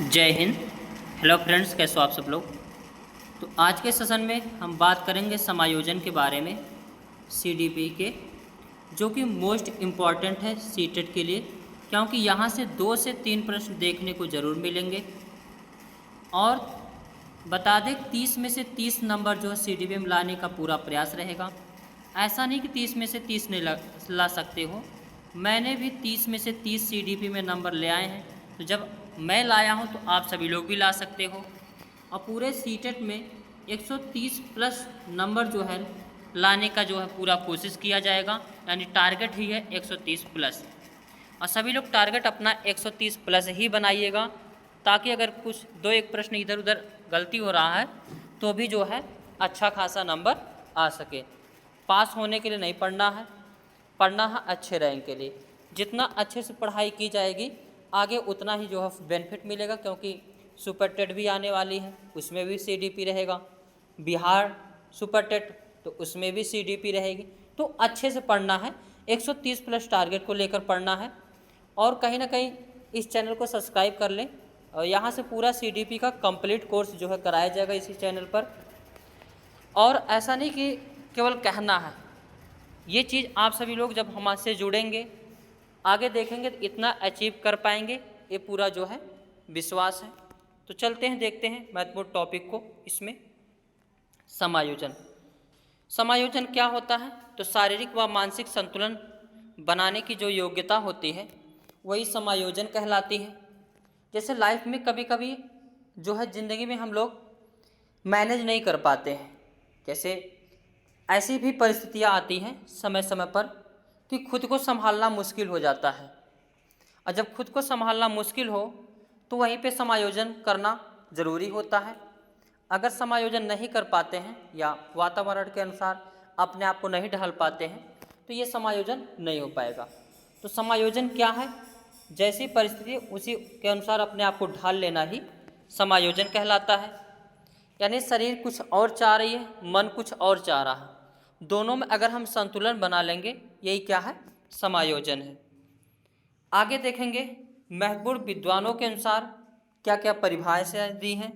जय Hind. Hello friends, कैसे हो आप सब लोग। तो आज के सेशन में हम बात करेंगे समायोजन के बारे में, सीडीपी के, जो कि मोस्ट इम्पॉर्टेंट है सीटेट के लिए, क्योंकि यहाँ से 2 से 3 प्रश्न देखने को ज़रूर मिलेंगे। और बता दें 30 में से 30 नंबर जो है सीडीपी में लाने का पूरा प्रयास रहेगा। ऐसा नहीं कि 30 में से 30 नहीं ला सकते हो। मैंने भी 30 में से 30 सीडीपी में नंबर ले आए हैं, तो जब मैं लाया हूं तो आप सभी लोग भी ला सकते हो। और पूरे सीटेट में 130 प्लस नंबर जो है लाने का जो है पूरा कोशिश किया जाएगा, यानी टारगेट ही है 130 प्लस। और सभी लोग टारगेट अपना 130 प्लस ही बनाइएगा, ताकि अगर कुछ 2-1 प्रश्न इधर उधर गलती हो रहा है तो भी जो है अच्छा खासा नंबर आ सके। पास होने के लिए नहीं पढ़ना है, पढ़ना है अच्छे रैंक के लिए। जितना अच्छे से पढ़ाई की जाएगी आगे उतना ही जो है बेनिफिट मिलेगा, क्योंकि सुपर टेट भी आने वाली है, उसमें भी सीडीपी रहेगा। बिहार सुपर टेट, तो उसमें भी सीडीपी रहेगी। तो अच्छे से पढ़ना है, 130 प्लस टारगेट को लेकर पढ़ना है। और कहीं ना कहीं इस चैनल को सब्सक्राइब कर लें, और यहाँ से पूरा सीडीपी का कंप्लीट कोर्स जो है कराया जाएगा इसी चैनल पर। और ऐसा नहीं कि केवल कहना है, ये चीज़ आप सभी लोग जब हमसे जुड़ेंगे आगे देखेंगे तो इतना अचीव कर पाएंगे, ये पूरा जो है विश्वास है। तो चलते हैं, देखते हैं महत्वपूर्ण टॉपिक को। इसमें समायोजन, समायोजन क्या होता है? तो शारीरिक व मानसिक संतुलन बनाने की जो योग्यता होती है वही समायोजन कहलाती है। जैसे लाइफ में कभी कभी जो है ज़िंदगी में हम लोग मैनेज नहीं कर पाते हैं, जैसे ऐसी भी परिस्थितियाँ आती हैं समय समय पर कि खुद को संभालना मुश्किल हो जाता है। और जब खुद को संभालना मुश्किल हो तो वहीं पे समायोजन करना ज़रूरी होता है। अगर समायोजन नहीं कर पाते हैं या वातावरण के अनुसार अपने आप को नहीं ढाल पाते हैं तो ये समायोजन नहीं हो पाएगा। तो समायोजन क्या है? जैसी परिस्थिति उसी के अनुसार अपने आप को ढाल लेना ही समायोजन कहलाता है। यानी शरीर कुछ और चाह रही है, मन कुछ और चाह रहा है, दोनों में अगर हम संतुलन बना लेंगे, यही क्या है? समायोजन है। आगे देखेंगे महत्वपूर्ण विद्वानों के अनुसार क्या क्या परिभाषाएं दी हैं।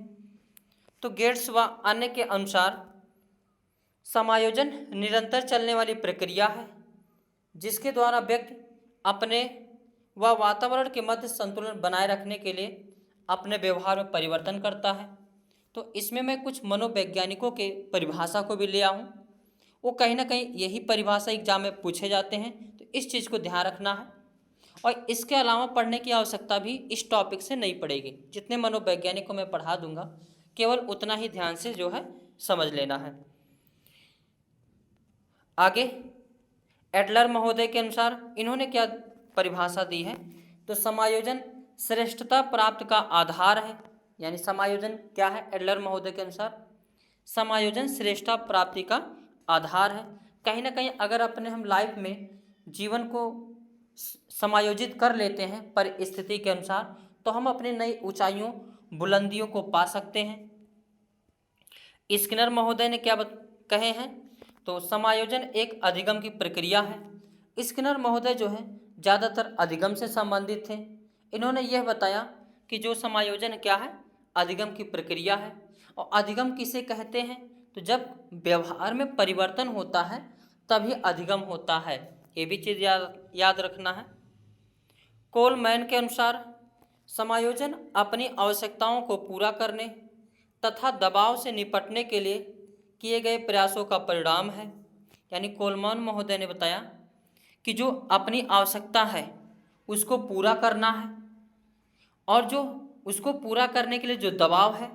तो गेट्स व अन्य के अनुसार समायोजन निरंतर चलने वाली प्रक्रिया है, जिसके द्वारा व्यक्ति अपने व वातावरण के मध्य संतुलन बनाए रखने के लिए अपने व्यवहार में परिवर्तन करता है। तो इसमें मैं कुछ मनोवैज्ञानिकों के परिभाषा को भी लिया हूँ, वो कहीं ना कहीं यही परिभाषा एग्जाम में पूछे जाते हैं, तो इस चीज़ को ध्यान रखना है। और इसके अलावा पढ़ने की आवश्यकता भी इस टॉपिक से नहीं पड़ेगी, जितने मनोवैज्ञानिक को मैं पढ़ा दूंगा केवल उतना ही ध्यान से जो है समझ लेना है। आगे एडलर महोदय के अनुसार इन्होंने क्या परिभाषा दी है? तो समायोजन श्रेष्ठता प्राप्त का आधार है। यानी समायोजन क्या है एडलर महोदय के अनुसार? समायोजन श्रेष्ठता प्राप्ति का आधार है। कहीं ना कहीं अगर अपने हम लाइफ में जीवन को समायोजित कर लेते हैं परिस्थिति के अनुसार, तो हम अपने नई ऊंचाइयों बुलंदियों को पा सकते हैं। स्किनर महोदय ने क्या कहे हैं? तो समायोजन एक अधिगम की प्रक्रिया है। स्किनर महोदय जो है ज़्यादातर अधिगम से संबंधित थे। इन्होंने यह बताया कि जो समायोजन क्या है? अधिगम की प्रक्रिया है। और अधिगम किसे कहते हैं? तो जब व्यवहार में परिवर्तन होता है तभी अधिगम होता है, ये भी चीज़ याद रखना है। कोलमैन के अनुसार समायोजन अपनी आवश्यकताओं को पूरा करने तथा दबाव से निपटने के लिए किए गए प्रयासों का परिणाम है। यानी कोलमैन महोदय ने बताया कि जो अपनी आवश्यकता है उसको पूरा करना है, और जो उसको पूरा करने के लिए जो दबाव है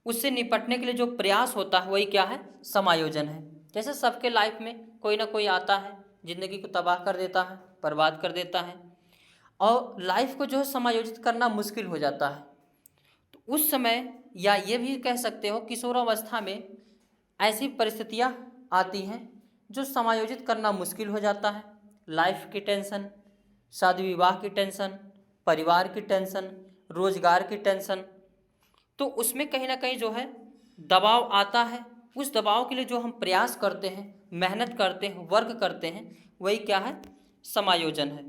उससे निपटने के लिए जो प्रयास होता है वही क्या है? समायोजन है। जैसे सबके लाइफ में कोई ना कोई आता है, ज़िंदगी को तबाह कर देता है, बर्बाद कर देता है, और लाइफ को जो है समायोजित करना मुश्किल हो जाता है। तो उस समय, या ये भी कह सकते हो किशोरावस्था में ऐसी परिस्थितियाँ आती हैं जो समायोजित करना मुश्किल हो जाता है। लाइफ की टेंशन, शादी विवाह की टेंशन, परिवार की टेंशन, रोजगार की टेंशन, तो उसमें कहीं ना कहीं जो है दबाव आता है। उस दबाव के लिए जो हम प्रयास करते हैं, मेहनत करते हैं, वर्क करते हैं, वही क्या है? समायोजन है।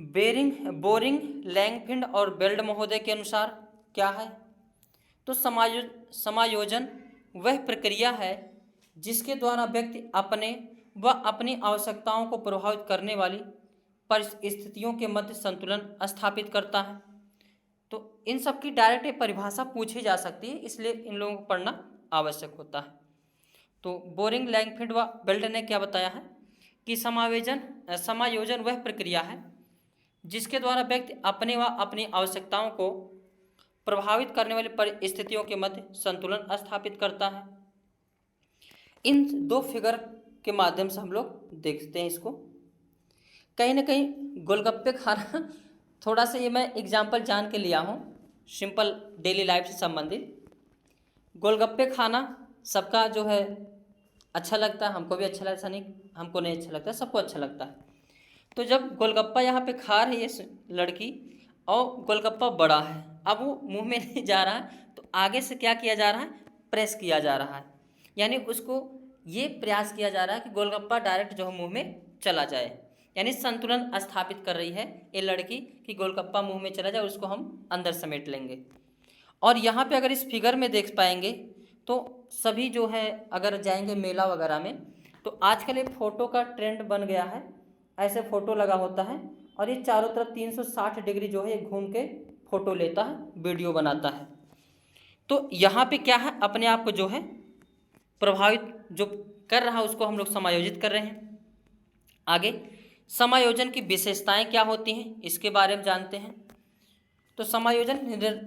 बोरिंग, लैंगफिल्ड और बेल्ड महोदय के अनुसार क्या है? तो समायोजन वह प्रक्रिया है जिसके द्वारा व्यक्ति अपनी आवश्यकताओं को प्रभावित करने वाली परिस्थितियों के मध्य संतुलन स्थापित करता है। तो इन सब की डायरेक्ट परिभाषा पूछी जा सकती है, इसलिए इन लोगों को पढ़ना आवश्यक होता है। तो बोरिंग, लैंगफिल्ड व बेल्ट ने क्या बताया है कि समायोजन वह प्रक्रिया है जिसके द्वारा व्यक्ति अपनी आवश्यकताओं को प्रभावित करने वाली परिस्थितियों के मध्य संतुलन स्थापित करता है। इन दो फिगर के माध्यम से हम लोग देखते हैं इसको। कहीं ना कहीं गोलगप्पे खाना थोड़ा सा ये मैं एग्जाम्पल जान के लिया हूँ, सिंपल डेली लाइफ से संबंधित। गोलगप्पे खाना सबका जो है अच्छा लगता है, हमको भी अच्छा लगता है, नहीं हमको नहीं अच्छा लगता, सबको अच्छा लगता है। तो जब गोलगप्पा यहाँ पे खा रही है लड़की और गोलगप्पा बड़ा है, अब वो मुंह में नहीं जा रहा है, तो आगे से क्या किया जा रहा है, प्रेस किया जा रहा है, यानी उसको ये प्रयास किया जा रहा है कि गोलगप्पा डायरेक्ट जो है मुंह में चला जाए, यानी संतुलन स्थापित कर रही है ये लड़की कि गोलगप्पा मुंह में चला जाए, उसको हम अंदर समेट लेंगे। और यहाँ पे अगर इस फिगर में देख पाएंगे तो सभी जो है अगर जाएंगे मेला वगैरह में, तो आजकल एक फ़ोटो का ट्रेंड बन गया है, ऐसे फ़ोटो लगा होता है और ये चारों तरफ 360 डिग्री जो है ये घूम के फ़ोटो लेता है, वीडियो बनाता है। तो यहाँ पे क्या है, अपने आप को जो है प्रभावित जो कर रहा है उसको हम लोग समायोजित कर रहे हैं। आगे समायोजन की विशेषताएं क्या होती हैं इसके बारे में जानते हैं। तो समायोजन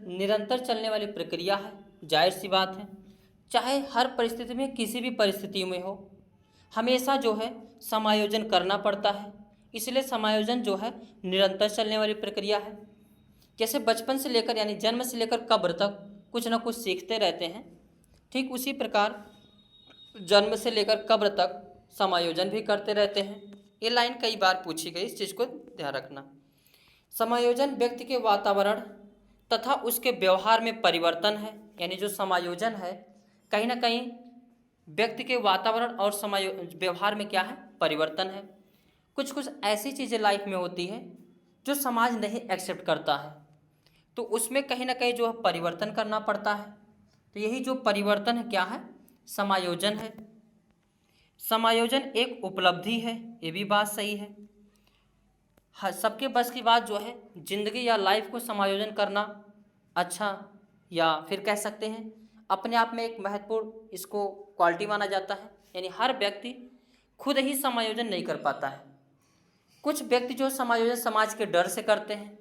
निरंतर चलने वाली प्रक्रिया है, जाहिर सी बात है, चाहे हर परिस्थिति में किसी भी परिस्थिति में हो हमेशा जो है समायोजन करना पड़ता है, इसलिए समायोजन जो है निरंतर चलने वाली प्रक्रिया है। जैसे बचपन से लेकर यानी जन्म से लेकर कब्र तक कुछ ना कुछ सीखते रहते हैं, ठीक उसी प्रकार जन्म से लेकर कब्र तक समायोजन भी करते रहते हैं। ये लाइन कई बार पूछी गई, इस चीज़ को ध्यान रखना। समायोजन व्यक्ति के वातावरण तथा उसके व्यवहार में परिवर्तन है, यानी जो समायोजन है कहीं ना कहीं व्यक्ति के वातावरण और व्यवहार में क्या है, परिवर्तन है। कुछ कुछ ऐसी चीज़ें लाइफ में होती हैं जो समाज नहीं एक्सेप्ट करता है, तो उसमें कहीं ना कहीं जो है परिवर्तन करना पड़ता है। तो यही जो परिवर्तन है क्या है, समायोजन है। समायोजन एक उपलब्धि है, ये भी बात सही है। हाँ, सबके बस की बात जो है जिंदगी या लाइफ को समायोजन करना अच्छा, या फिर कह सकते हैं अपने आप में एक महत्वपूर्ण इसको क्वालिटी माना जाता है। यानी हर व्यक्ति खुद ही समायोजन नहीं कर पाता है। कुछ व्यक्ति जो समायोजन समाज के डर से करते हैं,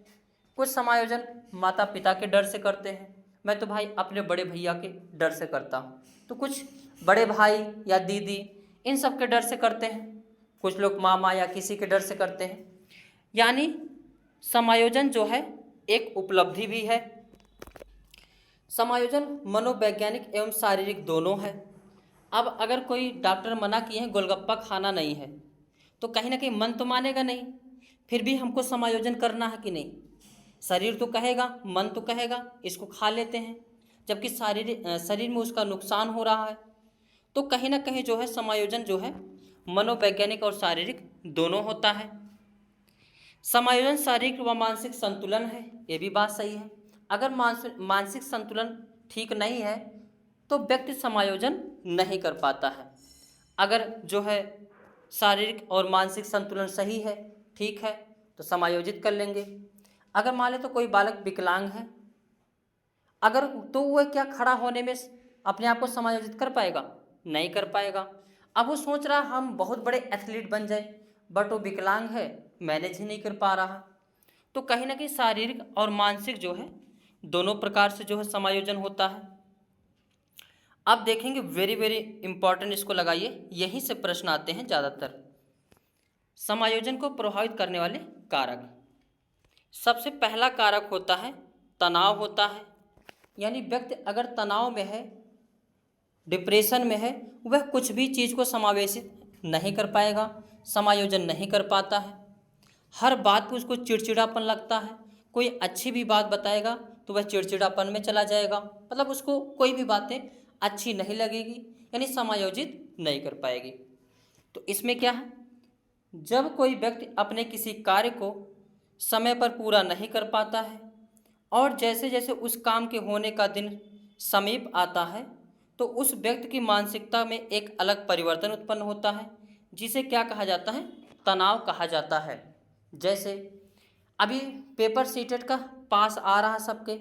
कुछ समायोजन माता पिता के डर से करते हैं। मैं तो भाई अपने बड़े भैया के डर से करता हूँ, तो कुछ बड़े भाई या दीदी इन सब के डर से करते हैं, कुछ लोग मामा या किसी के डर से करते हैं। यानी समायोजन जो है एक उपलब्धि भी है। समायोजन मनोवैज्ञानिक एवं शारीरिक दोनों है। अब अगर कोई डॉक्टर मना किए हैं गोलगप्पा खाना नहीं है, तो कहीं ना कहीं मन तो मानेगा नहीं, फिर भी हमको समायोजन करना है कि नहीं। शरीर तो कहेगा, मन तो कहेगा इसको खा लेते हैं, जबकि शरीर में उसका नुकसान हो रहा है। तो कहीं ना कहीं जो है समायोजन जो है मनोवैज्ञानिक और शारीरिक दोनों होता है। समायोजन शारीरिक व मानसिक संतुलन है, ये भी बात सही है। अगर मानसिक संतुलन ठीक नहीं है तो व्यक्ति समायोजन नहीं कर पाता है। अगर जो है शारीरिक और मानसिक संतुलन सही है, ठीक है, तो समायोजित कर लेंगे। अगर मान ले तो कोई बालक विकलांग है, अगर तो वह क्या खड़ा होने में अपने आप को समायोजित कर पाएगा, नहीं कर पाएगा। अब वो सोच रहा हम बहुत बड़े एथलीट बन जाए, बट वो विकलांग है, मैनेज ही नहीं कर पा रहा। तो कहीं ना कहीं शारीरिक और मानसिक जो है दोनों प्रकार से जो है समायोजन होता है। अब देखेंगे वेरी वेरी इंपॉर्टेंट, इसको लगाइए, यहीं से प्रश्न आते हैं ज़्यादातर। समायोजन को प्रभावित करने वाले कारक, सबसे पहला कारक होता है तनाव होता है। यानी व्यक्ति अगर तनाव में है, डिप्रेशन में है, वह कुछ भी चीज़ को समावेशित नहीं कर पाएगा, समायोजन नहीं कर पाता है। हर बात पर उसको चिड़चिड़ापन लगता है, कोई अच्छी भी बात बताएगा तो वह चिड़चिड़ापन में चला जाएगा, मतलब उसको कोई भी बातें अच्छी नहीं लगेगी, यानी समायोजित नहीं कर पाएगी। तो इसमें क्या है, जब कोई व्यक्ति अपने किसी कार्य को समय पर पूरा नहीं कर पाता है, और जैसे जैसे उस काम के होने का दिन समीप आता है तो उस व्यक्ति की मानसिकता में एक अलग परिवर्तन उत्पन्न होता है, जिसे क्या कहा जाता है, तनाव कहा जाता है। जैसे अभी पेपर सीटेट का पास आ रहा सबके,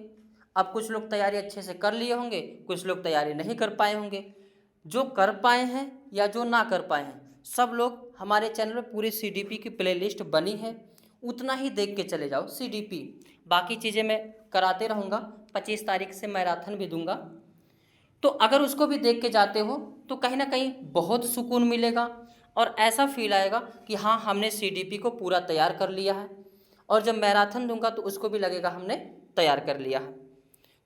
अब कुछ लोग तैयारी अच्छे से कर लिए होंगे, कुछ लोग तैयारी नहीं कर पाए होंगे। जो कर पाए हैं या जो ना कर पाए हैं, सब लोग हमारे चैनल में पूरी सीडीपी की प्लेलिस्ट बनी है, उतना ही देख के चले जाओ सीडीपी। बाकी चीज़ें मैं कराते रहूँगा, 25 तारीख से मैराथन भी दूंगा, तो अगर उसको भी देख के जाते हो तो कहीं ना कहीं बहुत सुकून मिलेगा और ऐसा फील आएगा कि हाँ, हमने सीडीपी को पूरा तैयार कर लिया है। और जब मैराथन दूंगा तो उसको भी लगेगा हमने तैयार कर लिया है।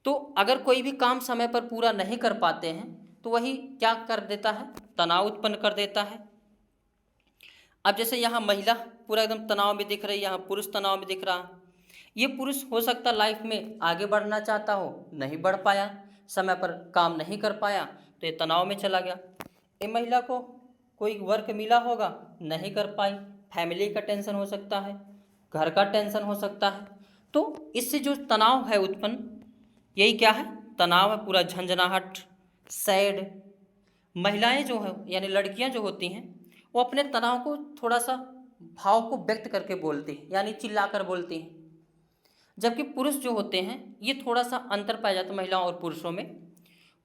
तो अगर कोई भी काम समय पर पूरा नहीं कर पाते हैं तो वही क्या कर देता है, तनाव उत्पन्न कर देता है। अब जैसे यहाँ महिला पूरा एकदम तनाव में दिख रही है, यहाँ पुरुष तनाव में दिख रहा। ये पुरुष हो सकता लाइफ में आगे बढ़ना चाहता हो, नहीं बढ़ पाया, समय पर काम नहीं कर पाया तो ये तनाव में चला गया। ये महिला को कोई वर्क मिला होगा, नहीं कर पाई, फैमिली का टेंशन हो सकता है, घर का टेंशन हो सकता है, तो इससे जो तनाव है उत्पन्न, यही क्या है, तनाव है, पूरा झंझनाहट, सैड। महिलाएं जो है यानी लड़कियां जो होती हैं, वो अपने तनाव को थोड़ा सा भाव को व्यक्त करके बोलती हैं, यानी चिल्लाकर बोलती हैं। जबकि पुरुष जो होते हैं, ये थोड़ा सा अंतर पाया जाता है महिलाओं और पुरुषों में।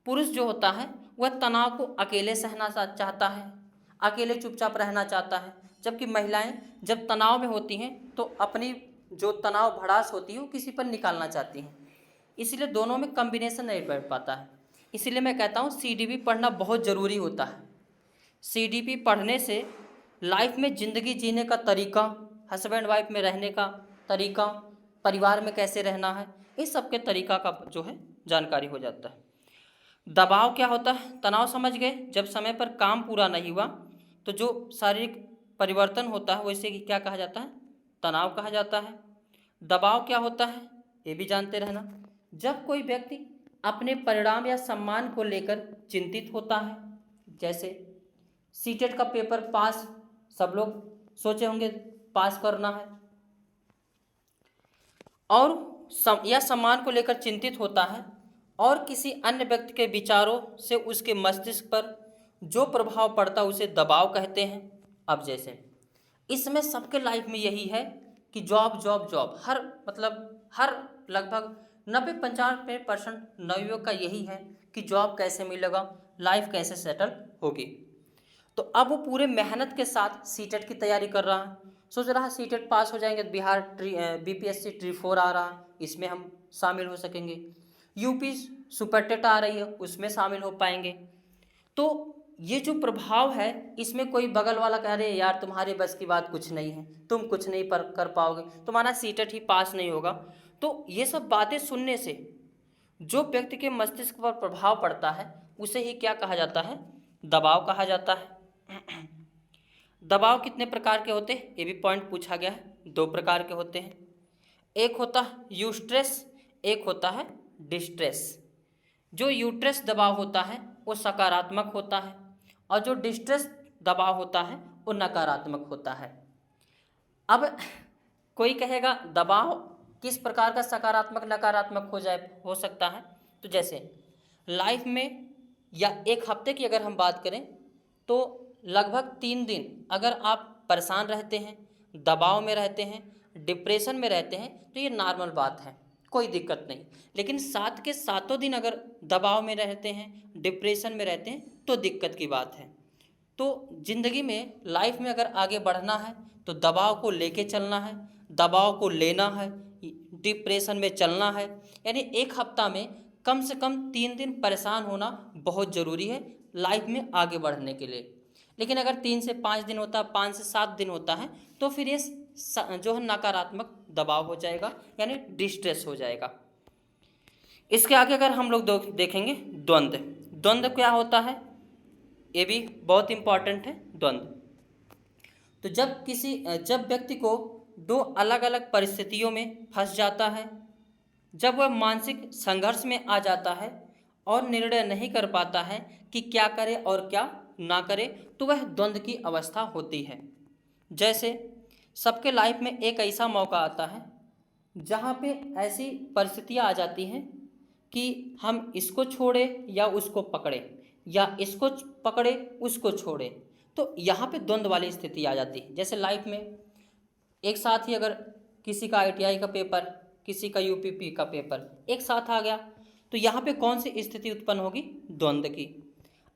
पुरुष जो होता है वह तनाव को अकेले सहना चाहता है, अकेले चुपचाप रहना चाहता है, जबकि महिलाएं जब तनाव में होती हैं तो अपनी जो तनाव भड़ास होती है वो किसी पर निकालना चाहती हैं। इसलिए दोनों में कम्बिनेशन नहीं बैठ पाता है। इसलिए मैं कहता हूँ सीडीपी पढ़ना बहुत ज़रूरी होता है। सीडीपी पढ़ने से लाइफ में ज़िंदगी जीने का तरीका, हस्बैंड वाइफ में रहने का तरीका, परिवार में कैसे रहना है, इस सब के तरीका का जो है जानकारी हो जाता है। दबाव क्या होता है, तनाव समझ गए। जब समय पर काम पूरा नहीं हुआ तो जो शारीरिक परिवर्तन होता है वैसे क्या कहा जाता है, तनाव कहा जाता है। दबाव क्या होता है ये भी जानते रहना। जब कोई व्यक्ति अपने परिणाम या सम्मान को लेकर चिंतित होता है, जैसे सीटेट का पेपर पास, सब लोग सोचे होंगे पास करना है, और या सम्मान को लेकर चिंतित होता है और किसी अन्य व्यक्ति के विचारों से उसके मस्तिष्क पर जो प्रभाव पड़ता है उसे दबाव कहते हैं। अब जैसे इसमें सबके लाइफ में यही है कि जॉब जॉब जॉब, हर लगभग 90-95% नवयुवक का यही है कि जॉब कैसे मिलेगा, लाइफ कैसे सेटल होगी। तो अब वो पूरे मेहनत के साथ सीटेट की तैयारी कर रहा है, सोच रहा है सीटेट पास हो जाएंगे तो बिहार बीपीएससी ट्री 4 आ रहा है, इसमें हम शामिल हो सकेंगे, यूपी सुपर टेट आ रही है उसमें शामिल हो पाएंगे। तो ये जो प्रभाव है, इसमें कोई बगल वाला कह रहे यार तुम्हारे बस की बात कुछ नहीं है, तुम कुछ नहीं कर पाओगे, तुम्हारा सीटेट ही पास नहीं होगा। तो ये सब बातें सुनने से जो व्यक्ति के मस्तिष्क पर प्रभाव पड़ता है उसे ही क्या कहा जाता है, दबाव कहा जाता है। दबाव कितने प्रकार के होते हैं ये भी पॉइंट पूछा गया है, 2 प्रकार के होते हैं। एक होता है यूस्ट्रेस, एक होता है डिस्ट्रेस। जो यूट्रेस दबाव होता है वो सकारात्मक होता है और जो डिस्ट्रेस दबाव होता है वो नकारात्मक होता है। अब कोई कहेगा दबाव किस प्रकार का सकारात्मक नकारात्मक हो सकता है, तो जैसे लाइफ में या एक हफ्ते की अगर हम बात करें तो लगभग 3 दिन अगर आप परेशान रहते हैं, दबाव में रहते हैं, डिप्रेशन में रहते हैं तो ये नॉर्मल बात है, कोई दिक्कत नहीं। लेकिन 7 के 7 दिन अगर दबाव में रहते हैं, डिप्रेशन में रहते हैं तो दिक्कत की बात है। तो ज़िंदगी में लाइफ में अगर आगे बढ़ना है तो दबाव को लेके चलना है, दबाव को लेना है, डिप्रेशन में चलना है। यानी एक हफ्ता में कम से कम 3 दिन परेशान होना बहुत ज़रूरी है लाइफ में आगे बढ़ने के लिए। लेकिन अगर 3 से 5 दिन होता है, 5 से 7 दिन होता है तो फिर ये जो है नकारात्मक दबाव हो जाएगा, यानी डिस्ट्रेस हो जाएगा। इसके आगे अगर हम लोग देखेंगे द्वंद्व। द्वंद्व क्या होता है ये भी बहुत इम्पॉर्टेंट है। द्वंद्व तो जब व्यक्ति को 2 अलग अलग परिस्थितियों में फंस जाता है, जब वह मानसिक संघर्ष में आ जाता है और निर्णय नहीं कर पाता है कि क्या करे और क्या ना करे, तो वह द्वंद्व की अवस्था होती है। जैसे सबके लाइफ में एक ऐसा मौका आता है जहाँ पे ऐसी परिस्थितियाँ आ जाती हैं कि हम इसको छोड़े या उसको पकड़े, या इसको पकड़े उसको छोड़े। तो यहाँ पे द्वंद्व वाली स्थिति आ जाती है। जैसे लाइफ में एक साथ ही अगर किसी का ITI का पेपर, किसी का UPP का पेपर एक साथ आ गया, तो यहाँ पे कौन सी स्थिति उत्पन्न होगी? द्वंद्व की।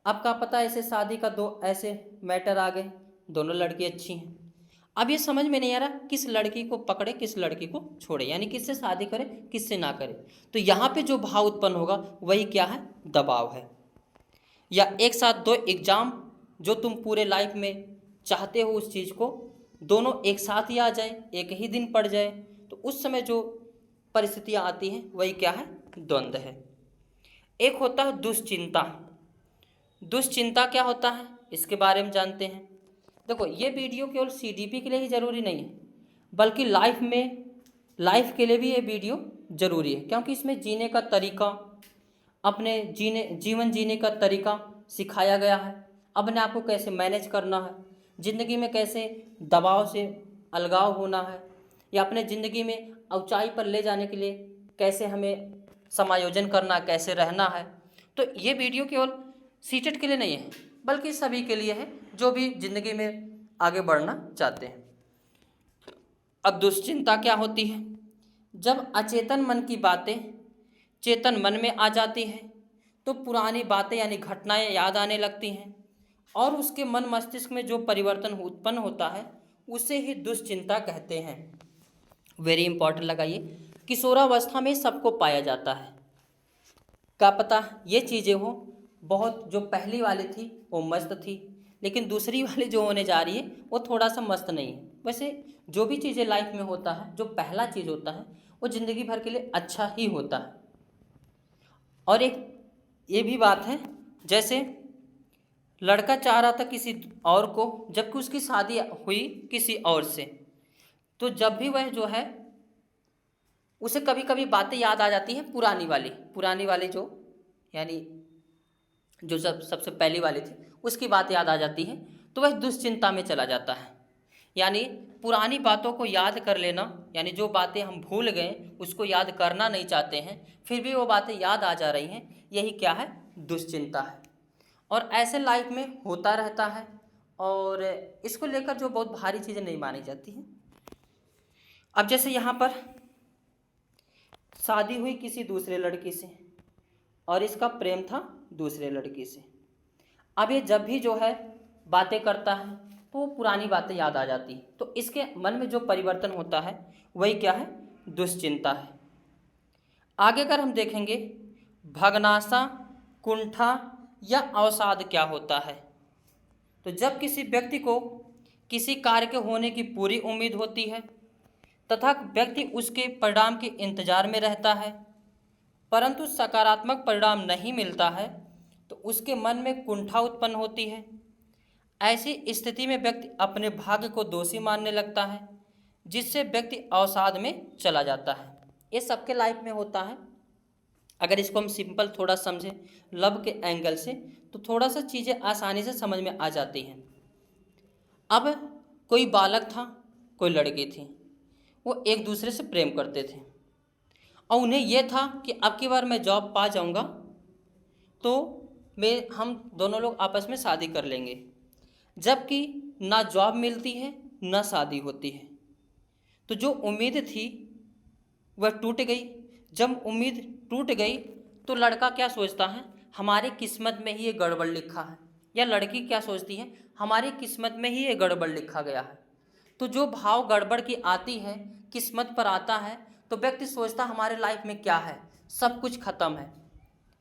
अब क्या पता ऐसे शादी का दो ऐसे मैटर आ गए, दोनों लड़की अच्छी हैं, अब ये समझ में नहीं आ रहा किस लड़की को पकड़े किस लड़की को छोड़े, यानी किससे शादी करे किससे ना करे। तो यहाँ पे जो भाव उत्पन्न होगा वही क्या है? दबाव है। या एक साथ दो एग्जाम जो तुम पूरे लाइफ में चाहते हो उस चीज़ को, दोनों एक साथ ही आ जाए, एक ही दिन पड़ जाए, तो उस समय जो परिस्थितियाँ आती हैं वही क्या है? द्वंद्व है। एक होता है दुश्चिंता। दुश्चिंता क्या होता है इसके बारे में जानते हैं। देखो, ये वीडियो केवल CDP के लिए ही ज़रूरी नहीं है, बल्कि लाइफ के लिए भी ये वीडियो ज़रूरी है, क्योंकि इसमें जीने का तरीका, अपने जीवन जीने का तरीका सिखाया गया है। अपने आप को कैसे मैनेज करना है, ज़िंदगी में कैसे दबाव से अलगाव होना है, या अपने ज़िंदगी में ऊंचाई पर ले जाने के लिए कैसे हमें समायोजन करना, कैसे रहना है। तो ये वीडियो केवल सीटेट के लिए नहीं है, बल्कि सभी के लिए है जो भी ज़िंदगी में आगे बढ़ना चाहते हैं। अब दुश्चिंता क्या होती है? जब अचेतन मन की बातें चेतन मन में आ जाती हैं, तो पुरानी बातें यानी घटनाएं याद आने लगती हैं, और उसके मन मस्तिष्क में जो परिवर्तन उत्पन्न होता है उसे ही दुश्चिंता कहते हैं। वेरी इंपॉर्टेंट लगाइए, किशोरावस्था में सबको पाया जाता है। क्या पता ये चीज़ें हो, बहुत जो पहली वाली थी वो मस्त थी, लेकिन दूसरी वाली जो होने जा रही है वो थोड़ा सा मस्त नहीं है। वैसे जो भी चीज़ें लाइफ में होता है, जो पहला चीज़ होता है वो ज़िंदगी भर के लिए अच्छा ही होता है। और एक ये भी बात है, जैसे लड़का चाह रहा था किसी और को, जबकि उसकी शादी हुई किसी और से, तो जब भी वह जो है उसे कभी कभी बातें याद आ जाती हैं पुरानी वाली जो यानी जो सबसे पहली वाली थी उसकी बात याद आ जाती है, तो वह दुश्चिंता में चला जाता है। यानी पुरानी बातों को याद कर लेना, यानी जो बातें हम भूल गए उसको याद करना नहीं चाहते हैं, फिर भी वो बातें याद आ जा रही हैं, यही क्या है? दुश्चिंता है। और ऐसे लाइफ में होता रहता है, और इसको लेकर जो बहुत भारी चीज़ें नहीं मानी जाती हैं। अब जैसे यहाँ पर शादी हुई किसी दूसरे लड़की से और इसका प्रेम था दूसरे लड़की से। अब ये जब भी जो है बातें करता है तो वो पुरानी बातें याद आ जाती है, तो इसके मन में जो परिवर्तन होता है वही क्या है? दुश्चिंता है। आगे अगर हम देखेंगे भगनासा, कुंठा या अवसाद क्या होता है, तो जब किसी व्यक्ति को किसी कार्य के होने की पूरी उम्मीद होती है तथा व्यक्ति उसके परिणाम के इंतजार में रहता है, परंतु सकारात्मक परिणाम नहीं मिलता है, तो उसके मन में कुंठा उत्पन्न होती है। ऐसी स्थिति में व्यक्ति अपने भाग्य को दोषी मानने लगता है, जिससे व्यक्ति अवसाद में चला जाता है। ये सबके लाइफ में होता है। अगर इसको हम सिंपल थोड़ा समझें लव के एंगल से, तो थोड़ा सा चीज़ें आसानी से समझ में आ जाती हैं। अब कोई बालक था, कोई लड़की थी, वो एक दूसरे से प्रेम करते थे, और उन्हें यह था कि अब की बार मैं जॉब पा जाऊंगा तो हम दोनों लोग आपस में शादी कर लेंगे। जबकि ना जॉब मिलती है ना शादी होती है, तो जो उम्मीद थी वह टूट गई। जब उम्मीद टूट गई तो लड़का क्या सोचता है? हमारी किस्मत में ही ये गड़बड़ लिखा है, या लड़की क्या सोचती है? हमारी किस्मत में ही ये गड़बड़ लिखा गया है। तो जो भाव गड़बड़ की आती है, किस्मत पर आता है, तो व्यक्ति सोचता हमारे लाइफ में क्या है, सब कुछ ख़त्म है।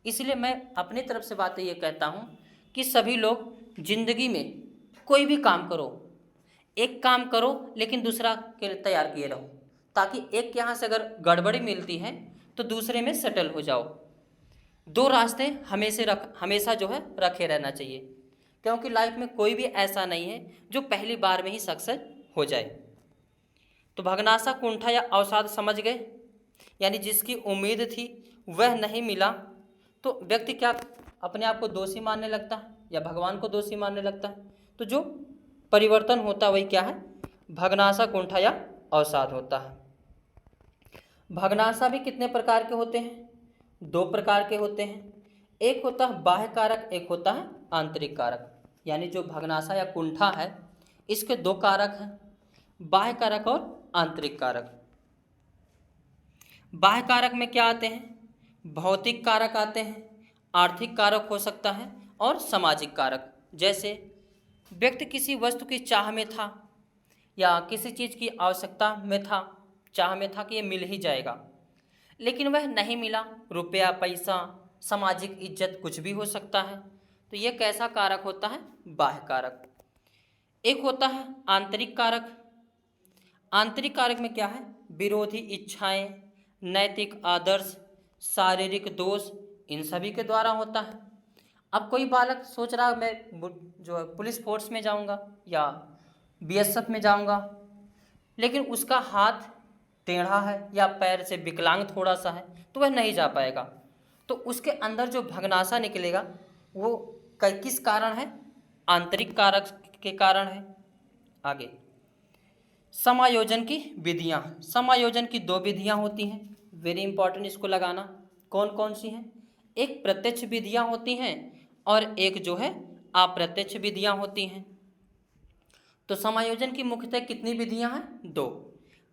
इसलिए मैं अपनी तरफ से बातें ये कहता हूँ कि सभी लोग ज़िंदगी में कोई भी काम करो, एक काम करो लेकिन दूसरा के लिए तैयार किए रहो, ताकि एक के यहाँ से अगर गड़बड़ी मिलती है तो दूसरे में सेटल हो जाओ। दो रास्ते हमेशा जो है रखे रहना चाहिए, क्योंकि लाइफ में कोई भी ऐसा नहीं है जो पहली बार में ही सक्सेस हो जाए। तो भगनासा, कुंठा या अवसाद समझ गए, यानी जिसकी उम्मीद थी वह नहीं मिला, तो व्यक्ति क्या अपने आप को दोषी मानने लगता है या भगवान को दोषी मानने लगता है। तो जो परिवर्तन होता है वही क्या है? भग्नाशा, कुंठा या अवसाद होता है। भग्नाशा भी कितने प्रकार के होते हैं? 2 प्रकार के होते हैं। एक होता है बाह्य कारक, एक होता है आंतरिक कारक। यानी जो भग्नाशा या कुंठा है इसके 2 कारक हैं, बाह्य कारक और आंतरिक कारक। बाह्य कारक में क्या आते हैं? भौतिक कारक आते हैं, आर्थिक कारक हो सकता है और सामाजिक कारक। जैसे व्यक्ति किसी वस्तु की चाह में था या किसी चीज़ की आवश्यकता में था, चाह में था कि ये मिल ही जाएगा, लेकिन वह नहीं मिला। रुपया, पैसा, सामाजिक इज्जत, कुछ भी हो सकता है। तो ये कैसा कारक होता है? बाह्य कारक। एक होता है आंतरिक कारक। आंतरिक कारक में क्या है? विरोधी इच्छाएं, नैतिक आदर्श, शारीरिक दोष, इन सभी के द्वारा होता है। अब कोई बालक सोच रहा मैं जो है पुलिस फोर्स में जाऊंगा या बीएसएफ में जाऊंगा, लेकिन उसका हाथ टेढ़ा है या पैर से विकलांग थोड़ा सा है तो वह नहीं जा पाएगा। तो उसके अंदर जो भग्नाशा निकलेगा वो किस कारण है? आंतरिक कारक के कारण है। आगे समायोजन की विधियां। समायोजन की 2 विधियां होती हैं, वेरी इंपॉर्टेंट इसको लगाना। कौन कौन सी हैं? एक प्रत्यक्ष विधियां होती हैं और एक जो है अप्रत्यक्ष विधियां होती हैं। तो समायोजन की मुख्यतः कितनी विधियां हैं? 2,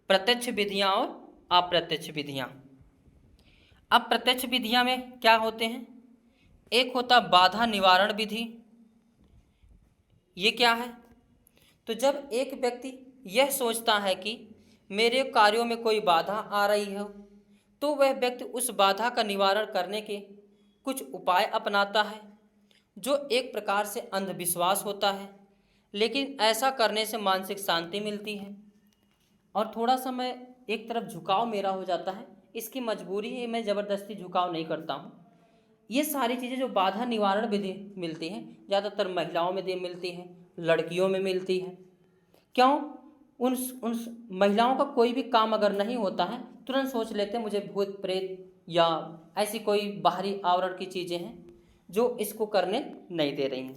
प्रत्यक्ष विधियां और अप्रत्यक्ष विधियां। अब प्रत्यक्ष विधियां में क्या होते हैं? एक होता बाधा निवारण विधि। ये क्या है? तो जब एक व्यक्ति यह सोचता है कि मेरे कार्यों में कोई बाधा आ रही है तो वह व्यक्ति उस बाधा का निवारण करने के कुछ उपाय अपनाता है, जो एक प्रकार से अंधविश्वास होता है, लेकिन ऐसा करने से मानसिक शांति मिलती है और थोड़ा सा मैं एक तरफ झुकाव मेरा हो जाता है। इसकी मजबूरी है, मैं ज़बरदस्ती झुकाव नहीं करता हूँ। ये सारी चीज़ें जो बाधा निवारण विधि मिलती हैं ज़्यादातर महिलाओं में मिलती हैं, लड़कियों में मिलती हैं। क्यों? उन महिलाओं का कोई भी काम अगर नहीं होता है तुरंत सोच लेते हैं मुझे भूत प्रेत या ऐसी कोई बाहरी आवरण की चीज़ें हैं जो इसको करने नहीं दे रही हैं।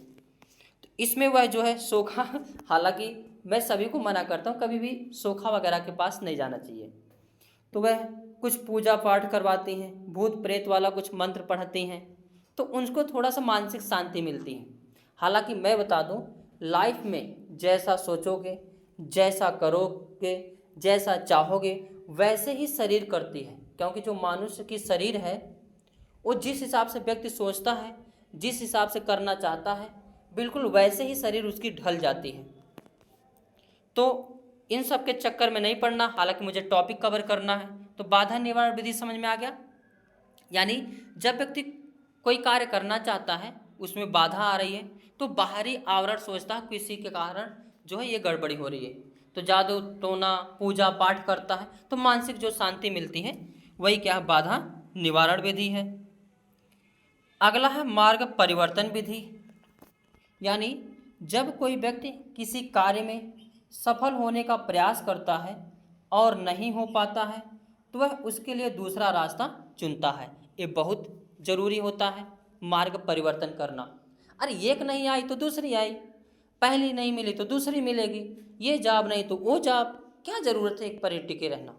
तो इसमें वह जो है सोखा, हालांकि मैं सभी को मना करता हूँ कभी भी सोखा वगैरह के पास नहीं जाना चाहिए। तो वह कुछ पूजा पाठ करवाती हैं, भूत प्रेत वाला कुछ मंत्र पढ़ती हैं, तो उनको थोड़ा सा मानसिक शांति मिलती है। हालांकि मैं बता दूं, लाइफ में जैसा सोचोगे, जैसा करोगे, जैसा चाहोगे वैसे ही शरीर करती है। क्योंकि जो मनुष्य की शरीर है वो जिस हिसाब से व्यक्ति सोचता है, जिस हिसाब से करना चाहता है, बिल्कुल वैसे ही शरीर उसकी ढल जाती है। तो इन सब के चक्कर में नहीं पड़ना, हालांकि मुझे टॉपिक कवर करना है। तो बाधा निवारण विधि समझ में आ गया? यानी जब व्यक्ति कोई कार्य करना चाहता है उसमें बाधा आ रही है तो बाहरी आवरण सोचता है किसी के कारण जो है ये गड़बड़ी हो रही है, तो जादू टोना पूजा पाठ करता है, तो मानसिक जो शांति मिलती है वही क्या है? बाधा निवारण विधि है। अगला है मार्ग परिवर्तन विधि। यानी जब कोई व्यक्ति किसी कार्य में सफल होने का प्रयास करता है और नहीं हो पाता है तो वह उसके लिए दूसरा रास्ता चुनता है। ये बहुत ज़रूरी होता है मार्ग परिवर्तन करना। अरे एक नहीं आई तो दूसरी आई, पहली नहीं मिली तो दूसरी मिलेगी, ये जॉब नहीं तो वो जॉब, क्या ज़रूरत है एक पर टिके रहना।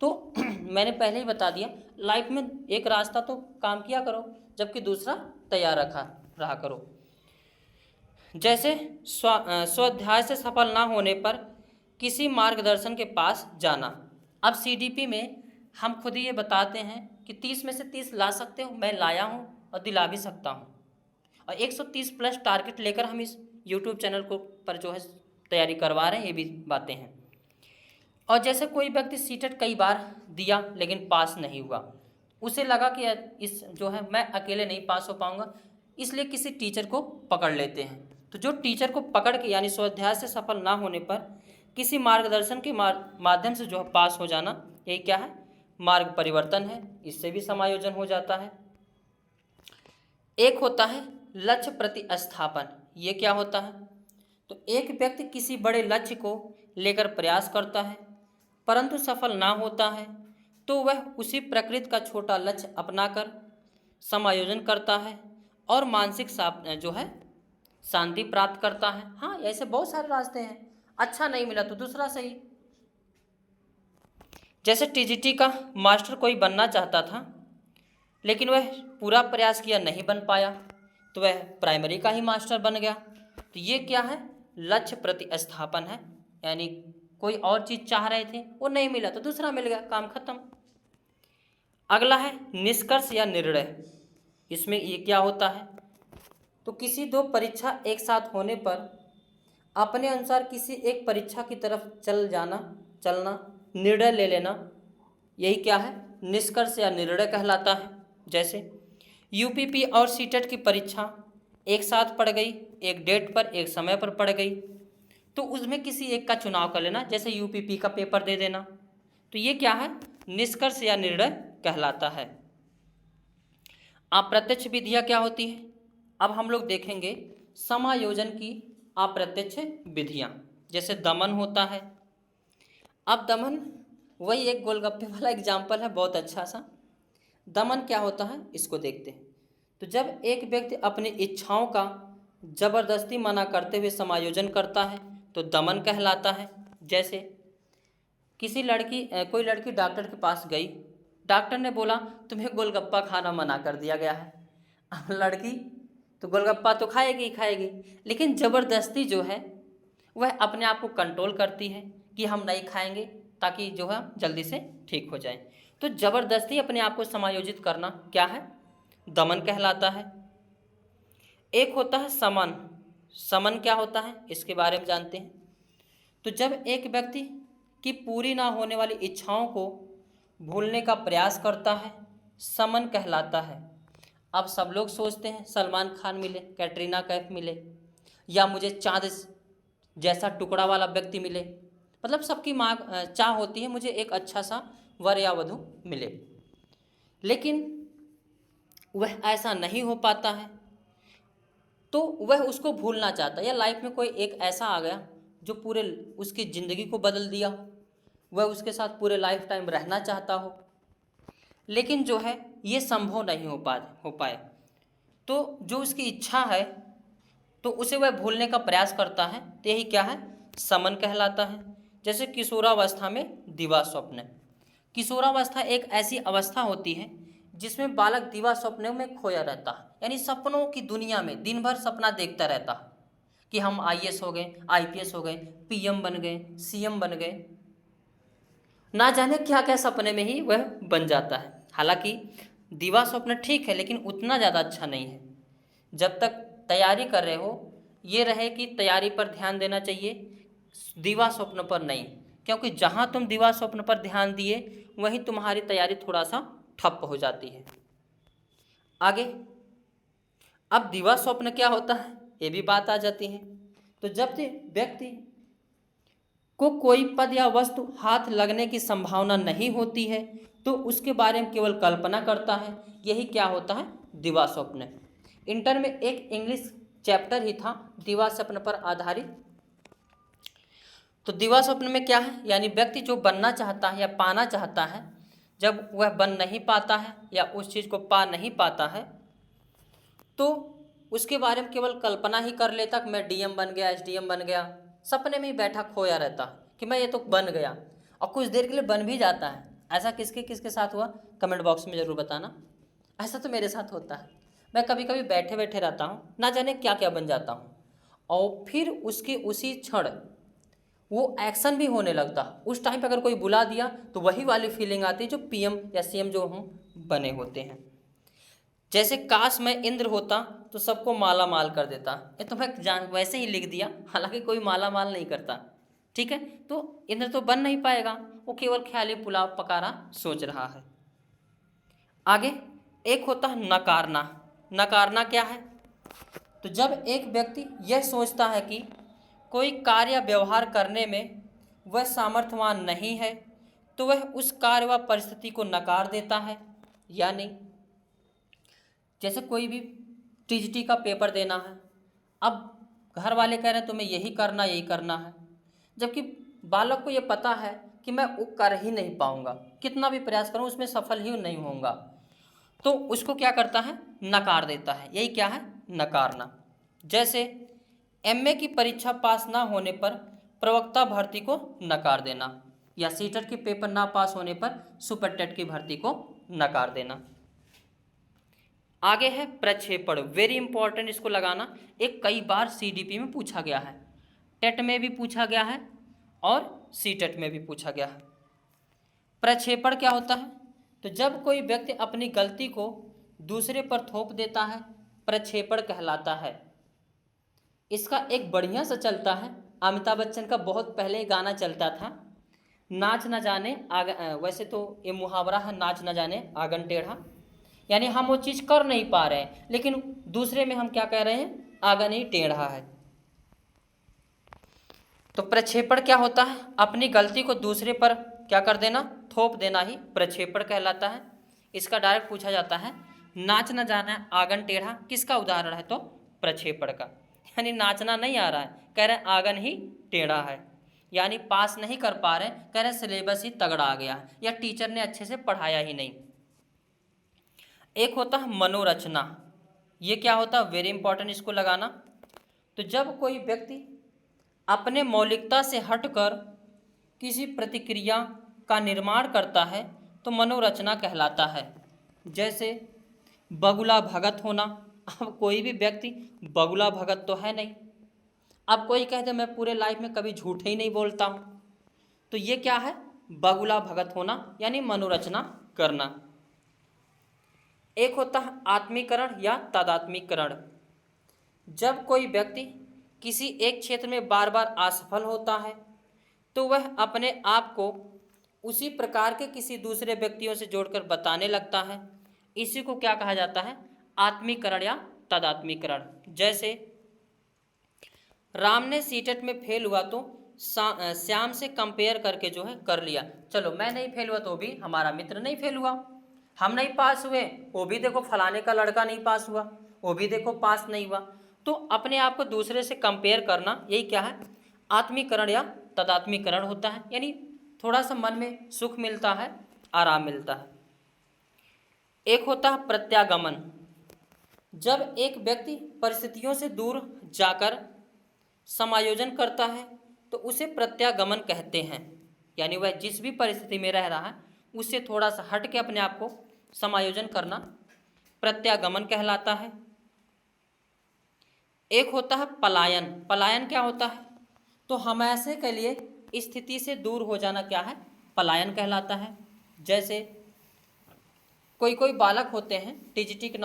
तो मैंने पहले ही बता दिया, लाइफ में एक रास्ता तो काम किया करो जबकि दूसरा तैयार रहा करो। जैसे स्वाध्याय से सफल ना होने पर किसी मार्गदर्शन के पास जाना। अब सीडीपी में हम खुद ही ये बताते हैं कि 30 में से 30 ला सकते हो, मैं लाया हूँ और दिला भी सकता हूँ, और 130 प्लस टारगेट लेकर हम इस यूट्यूब चैनल को पर जो है तैयारी करवा रहे हैं, ये भी बातें हैं। और जैसे कोई व्यक्ति सीटेट कई बार दिया लेकिन पास नहीं हुआ, उसे लगा कि इस जो है मैं अकेले नहीं पास हो पाऊँगा, इसलिए किसी टीचर को पकड़ लेते हैं। तो जो टीचर को पकड़ के यानी स्वाध्याय से सफल ना होने पर किसी मार्गदर्शन के माध्यम से जो है पास हो जाना, यही क्या है? मार्ग परिवर्तन है। इससे भी समायोजन हो जाता है। एक होता है लक्ष्य प्रतिस्थापन। ये क्या होता है? तो एक व्यक्ति किसी बड़े लक्ष्य को लेकर प्रयास करता है परंतु सफल ना होता है तो वह उसी प्रकृति का छोटा लक्ष्य अपनाकर समायोजन करता है और मानसिक जो है शांति प्राप्त करता है। हाँ, ऐसे बहुत सारे रास्ते हैं। अच्छा नहीं मिला तो दूसरा सही। जैसे टीजीटी का मास्टर कोई बनना चाहता था, लेकिन वह पूरा प्रयास किया, नहीं बन पाया, तो वह प्राइमरी का ही मास्टर बन गया। तो ये क्या है? लक्ष्य प्रतिस्थापन है। यानी कोई और चीज़ चाह रहे थे, वो नहीं मिला तो दूसरा मिल गया, काम खत्म। अगला है निष्कर्ष या निर्णय। इसमें ये क्या होता है? तो किसी दो परीक्षा एक साथ होने पर अपने अनुसार किसी एक परीक्षा की तरफ चलना, निर्णय ले लेना, यही क्या है? निष्कर्ष या निर्णय कहलाता है। जैसे यूपीपी और सीटेट की परीक्षा एक साथ पड़ गई, एक डेट पर एक समय पर पड़ गई, तो उसमें किसी एक का चुनाव कर लेना, जैसे यूपीपी का पेपर दे देना, तो ये क्या है? निष्कर्ष या निर्णय कहलाता है। अप्रत्यक्ष विधियाँ क्या होती है? अब हम लोग देखेंगे समायोजन की अप्रत्यक्ष विधियाँ। जैसे दमन होता है। अब दमन वही एक गोलगप्पे वाला एग्जाम्पल है, बहुत अच्छा सा। दमन क्या होता है इसको देखते हैं। तो जब एक व्यक्ति अपनी इच्छाओं का जबरदस्ती मना करते हुए समायोजन करता है तो दमन कहलाता है। जैसे कोई लड़की डॉक्टर के पास गई, डॉक्टर ने बोला तुम्हें गोलगप्पा खाना मना कर दिया गया है। अब लड़की तो गोलगप्पा तो खाएगी ही खाएगी, लेकिन ज़बरदस्ती जो है वह अपने आप को कंट्रोल करती है कि हम नहीं खाएंगे ताकि जो है जल्दी से ठीक हो जाए। तो ज़बरदस्ती अपने आप को समायोजित करना क्या है? दमन कहलाता है। एक होता है समन। समन क्या होता है इसके बारे में जानते हैं। तो जब एक व्यक्ति की पूरी ना होने वाली इच्छाओं को भूलने का प्रयास करता है, समन कहलाता है। अब सब लोग सोचते हैं सलमान खान मिले, कैटरीना कैफ मिले, या मुझे चाँद जैसा टुकड़ा वाला व्यक्ति मिले, मतलब सबकी चाह होती है मुझे एक अच्छा सा वर या वधू मिले, लेकिन वह ऐसा नहीं हो पाता है, तो वह उसको भूलना चाहता है। या लाइफ में कोई एक ऐसा आ गया जो पूरे उसकी ज़िंदगी को बदल दिया हो, वह उसके साथ पूरे लाइफ टाइम रहना चाहता हो, लेकिन जो है ये संभव नहीं हो पाए, तो जो उसकी इच्छा है तो उसे वह भूलने का प्रयास करता है, तो यही क्या है? समन कहलाता है। जैसे किशोरावस्था में दिवा स्वप्न। किशोरावस्था एक ऐसी अवस्था होती है जिसमें बालक दिवा स्वप्नों में खोया रहता है, यानी सपनों की दुनिया में दिन भर सपना देखता रहता है कि हम आईएएस हो गए, आईपीएस हो गए, पीएम बन गए, सीएम बन गए, ना जाने क्या क्या सपने में ही वह बन जाता है। हालांकि दिवा स्वप्न ठीक है, लेकिन उतना ज़्यादा अच्छा नहीं है। जब तक तैयारी कर रहे हो, ये रहे कि तैयारी पर ध्यान देना चाहिए, दिवा स्वप्न पर नहीं, क्योंकि जहाँ तुम दिवा स्वप्न पर ध्यान दिए वहीं तुम्हारी तैयारी थोड़ा सा ठप हो जाती है। आगे अब दिवा स्वप्न क्या होता है ये भी बात आ जाती है। तो जब व्यक्ति को कोई पद या वस्तु हाथ लगने की संभावना नहीं होती है तो उसके बारे में केवल कल्पना करता है, यही क्या होता है? दिवा स्वप्न। इंटर में एक इंग्लिश चैप्टर ही था दिवा स्वप्न पर आधारित। तो दिवा स्वप्न में क्या है? यानी व्यक्ति जो बनना चाहता है या पाना चाहता है, जब वह बन नहीं पाता है या उस चीज़ को पा नहीं पाता है तो उसके बारे में केवल कल्पना ही कर लेता कि मैं डीएम बन गया, एसडीएम बन गया, सपने में ही बैठा खोया रहता कि मैं ये तो बन गया, और कुछ देर के लिए बन भी जाता है। ऐसा किसके किसके साथ हुआ कमेंट बॉक्स में ज़रूर बताना। ऐसा तो मेरे साथ होता है, मैं कभी कभी बैठे बैठे रहता हूँ, ना जाने क्या क्या बन जाता हूँ, और फिर उसके उसी क्षण वो एक्शन भी होने लगता। उस टाइम पे अगर कोई बुला दिया तो वही वाली फीलिंग आती है जो पीएम या सीएम जो हम बने होते हैं। जैसे काश मैं इंद्र होता तो सबको माला माल कर देता, ये तो मैं वैसे ही लिख दिया, हालांकि कोई माला माल नहीं करता, ठीक है। तो इंद्र तो बन नहीं पाएगा, वो केवल ख्याली पुलाव पका रहा सोच रहा है। आगे एक होता है नकारना। नकारना क्या है? तो जब एक व्यक्ति यह सोचता है कि कोई कार्य व्यवहार करने में वह सामर्थ्यवान नहीं है तो वह उस कार्य व परिस्थिति को नकार देता है। यानी जैसे कोई भी टीजीटी का पेपर देना है, अब घर वाले कह रहे हैं तुम्हें यही करना है, जबकि बालक को ये पता है कि मैं वो कर ही नहीं पाऊंगा, कितना भी प्रयास करूं उसमें सफल ही नहीं होऊंगा, तो उसको क्या करता है? नकार देता है। यही क्या है? नकारना। जैसे एमए की परीक्षा पास ना होने पर प्रवक्ता भर्ती को नकार देना, या सीटेट की पेपर ना पास होने पर सुपर टेट की भर्ती को नकार देना। आगे है प्रक्षेपण, वेरी इंपॉर्टेंट इसको लगाना। एक कई बार सीडीपी में पूछा गया है, टेट में भी पूछा गया है और सीटेट में भी पूछा गया है। प्रक्षेपण क्या होता है? तो जब कोई व्यक्ति अपनी गलती को दूसरे पर थोप देता है, प्रक्षेपण कहलाता है। इसका एक बढ़िया सा चलता है, अमिताभ बच्चन का बहुत पहले गाना चलता था, नाच न जाने वैसे तो ये मुहावरा है, नाच न जाने आंगन टेढ़ा, यानी हम वो चीज़ कर नहीं पा रहे हैं लेकिन दूसरे में हम क्या कह रहे हैं, आंगन ही टेढ़ा है। तो प्रक्षेपण क्या होता है? अपनी गलती को दूसरे पर क्या कर देना, थोप देना ही प्रक्षेपण कहलाता है। इसका डायरेक्ट पूछा जाता है, नाच न जाना आंगन टेढ़ा किसका उदाहरण है? तो प्रक्षेपण का, यानी नाचना नहीं आ रहा है, कह रहे हैं आंगन ही टेढ़ा है, यानी पास नहीं कर पा रहे, कह रहे सिलेबस ही तगड़ा आ गया है या टीचर ने अच्छे से पढ़ाया ही नहीं। एक होता है मनोरचना, ये क्या होता है? वेरी इंपॉर्टेंट इसको लगाना। तो जब कोई व्यक्ति अपने मौलिकता से हटकर किसी प्रतिक्रिया का निर्माण करता है तो मनोरचना कहलाता है। जैसे बगुला भगत होना, अब कोई भी व्यक्ति बगुला भगत तो है नहीं, अब कोई कहते मैं पूरे लाइफ में कभी झूठ ही नहीं बोलता हूँ, तो ये क्या है? बगुला भगत होना, यानी मनोरचना करना। एक होता है आत्मीकरण या तादात्मीकरण, जब कोई व्यक्ति किसी एक क्षेत्र में बार बार असफल होता है तो वह अपने आप को उसी प्रकार के किसी दूसरे व्यक्तियों से जोड़कर बताने लगता है, इसी को क्या कहा जाता है? आत्मीकरण या तादात्मीकरण। जैसे राम ने सीटेट में फेल हुआ तो श्याम से कंपेयर करके जो है कर लिया, चलो मैं नहीं फेल हुआ तो भी हमारा मित्र नहीं फेल हुआ, हम नहीं पास हुए वो भी देखो फलाने का लड़का नहीं पास हुआ, वो भी देखो पास नहीं हुआ। तो अपने आप को दूसरे से कंपेयर करना, यही क्या है? आत्मीकरण या तदात्मीकरण होता है, यानी थोड़ा सा मन में सुख मिलता है, आराम मिलता है। एक होता है प्रत्यागमन, जब एक व्यक्ति परिस्थितियों से दूर जाकर समायोजन करता है तो उसे प्रत्यागमन कहते हैं, यानी वह जिस भी परिस्थिति में रह रहा है उससे थोड़ा सा हट के अपने आप को समायोजन करना प्रत्यागमन कहलाता है। एक होता है पलायन, पलायन क्या होता है? तो हमेशा के लिए स्थिति से दूर हो जाना क्या है? पलायन कहलाता है। जैसे कोई कोई बालक होते हैं टीजीटी की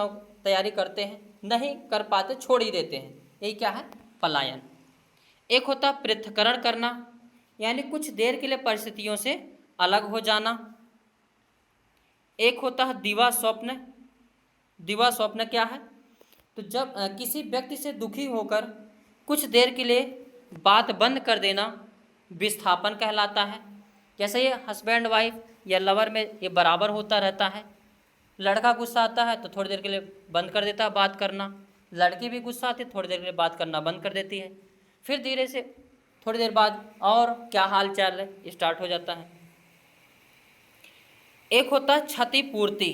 तैयारी करते हैं, नहीं कर पाते छोड़ ही देते हैं, यही क्या है? पलायन। एक होता है पृथक्करण करना, यानी कुछ देर के लिए परिस्थितियों से अलग हो जाना। एक होता है दिवा स्वप्न, दिवा स्वप्न क्या है? तो जब किसी व्यक्ति से दुखी होकर कुछ देर के लिए बात बंद कर देना विस्थापन कहलाता है। जैसे ये हस्बैंड वाइफ या लवर में ये बराबर होता रहता है, लड़का गुस्सा आता है तो थोड़ी देर के लिए बंद कर देता है बात करना, लड़की भी गुस्सा आती है थोड़ी देर के लिए बात करना बंद कर देती है, फिर धीरे से थोड़ी देर बाद और क्या हाल चाल है स्टार्ट हो जाता है। एक होता है क्षतिपूर्ति,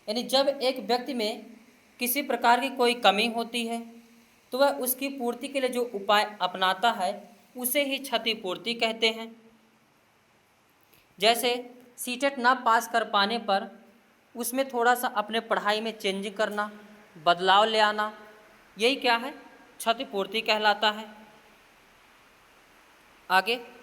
यानी जब एक व्यक्ति में किसी प्रकार की कोई कमी होती है तो वह उसकी पूर्ति के लिए जो उपाय अपनाता है उसे ही क्षतिपूर्ति कहते हैं। जैसे सीटेट ना पास कर पाने पर उसमें थोड़ा सा अपने पढ़ाई में चेंजिंग करना, बदलाव ले आना, यही क्या है? क्षतिपूर्ति कहलाता है। आगे